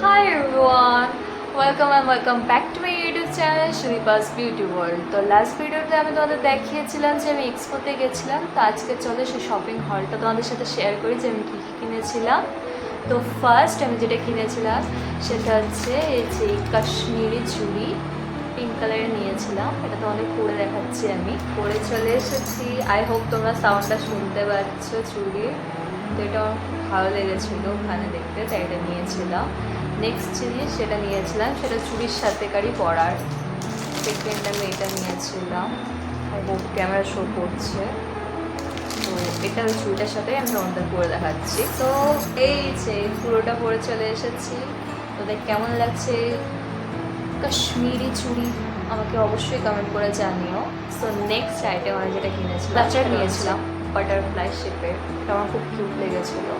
Hi everyone, welcome back to my YouTube channel Shripa's Beauty World. তো last ভিডিওতে আমি তোমাদের দেখিয়েছিলাম যে আমি এক্সপোতে গেছিলাম। তো আজকে চলো সেই শপিং হলটা তোমাদের সাথে শেয়ার করি যে আমি কী কী কিনেছিলাম। তো ফার্স্ট আমি যেটা কিনেছিলাম সেটা হচ্ছে এই যে কাশ্মীরি চুড়ি পিঙ্ক কালারের নিয়েছিলাম। এটা তোমাদের পরে দেখাচ্ছি, আমি পরে চলে এসেছি। আই হোপ তোমরা সাউন্ডটা শুনতে পাচ্ছ চুড়ির। তো এটা আমার খুব ভালো লেগেছিলো ওখানে দেখতে, তাই এটা নিয়েছিলাম। নেক্সট জিনিস যেটা নিয়েছিলাম সেটা চুড়ির সাথেকারই পরার। সেকেন্ড আমি এটা নিয়েছিলাম, আর ক্যামেরা শো করছে। তো এটা ওই চুড়িটার সাথে আমি তোমাদের পরে দেখাচ্ছি। তো এই যে পুরোটা পরে চলে এসেছি। তোদের কেমন লাগছে কাশ্মীরি চুড়ি আমাকে অবশ্যই কমেন্ট করে জানিও। সো নেক্সট আইটেম আমি যেটা কিনেছিলাম সেটা নিয়েছিলাম বাটারফ্লাই শেপের। এটা আমার খুব কিউট লেগেছিলো।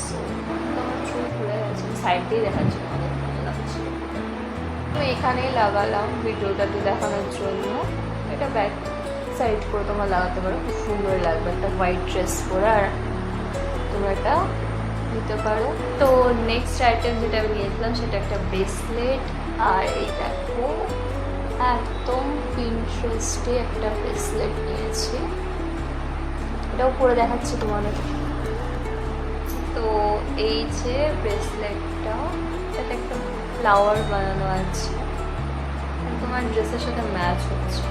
সো আমার চুল খুলে গেছে, সাইড দিয়ে দেখাচ্ছি আমাদের কেমন লাগছে। তো এখানেই লাগালাম ভিডিওটাতে দেখানোর জন্য। এটা ব্যাক সাইড করে তোমরা লাগাতে পারো, খুব সুন্দর লাগবে। একটা হোয়াইট ড্রেস পরে আর তোমরা এটা নিতে পারো। তো নেক্সট আইটেম যেটা আমি নিয়েছিলাম সেটা একটা ব্রেসলেট। আর এই দেখো একদম পিন্টারেস্টে একটা ব্রেসলেট নিয়েছি, এটাও পরে দেখাচ্ছি তোমাদের। তো এই যে ব্রেসলেটটা, এটাতে একটা ফ্লাওয়ার বানানো আছে, তোমার ড্রেসের সাথে ম্যাচ হচ্ছে,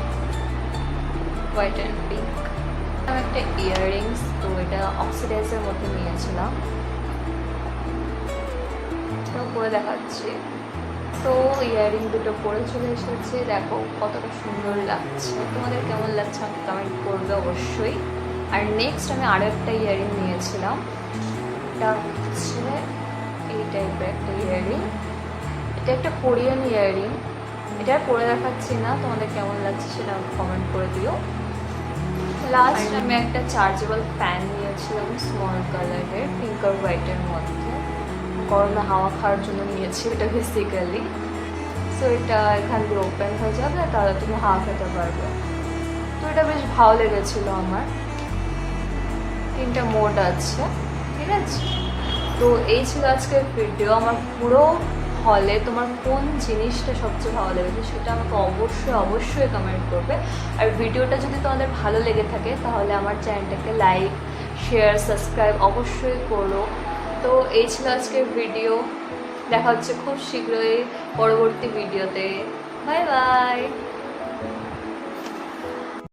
হোয়াইট অ্যান্ড পিঙ্ক। একটা ইয়াররিংস, তো এটা অক্সিডাইজের মধ্যে নিয়েছিলাম, এটাও পরে দেখাচ্ছি। তো ইয়াররিং দুটো পরে চলে এসেছে, দেখো কতটা সুন্দর লাগছে। তোমাদের কেমন লাগছে আমাকে কমেন্ট করবে অবশ্যই। আর নেক্সট আমি আরও একটা ইয়াররিং নিয়েছিলাম, এটা হচ্ছে এই টাইপের একটা ইয়াররিং। এটা একটা কোরিয়ান ইয়াররিং, এটা পরে দেখাচ্ছি না, তোমাদের কেমন লাগছে সেটা কমেন্ট করে দিও। লাস্ট আমি একটা চার্জেবল ফ্যান নিয়েছিলাম স্মল কালারের, পিঙ্ক আর হোয়াইটের মধ্যে। গরমে হাওয়া খাওয়ার জন্য নিয়েছি এটা বেসিক্যালি। সো এটা এখান দিয়ে ওপেন হয়ে যাবে, তাহলে তুমি হাওয়া খেতে পারবে। তো এটা বেশ ভালো লেগেছিলো আমার। 3টা মোড আছে, ঠিক আছে। তো এই ছিল আজকের ভিডিও। আমার পুরো হলে তোমার কোন জিনিসটা সবচেয়ে ভালো লেগেছে সেটা আমাকে অবশ্যই কমেন্ট করবে। আর ভিডিওটা যদি তোমাদের ভালো লেগে থাকে তাহলে আমার চ্যানেলটাকে লাইক, শেয়ার, সাবস্ক্রাইব অবশ্যই করো। তো এই ছিল আজকের ভিডিও। দেখা হচ্ছে খুব শীঘ্রই পরবর্তী ভিডিওতে। Bye bye.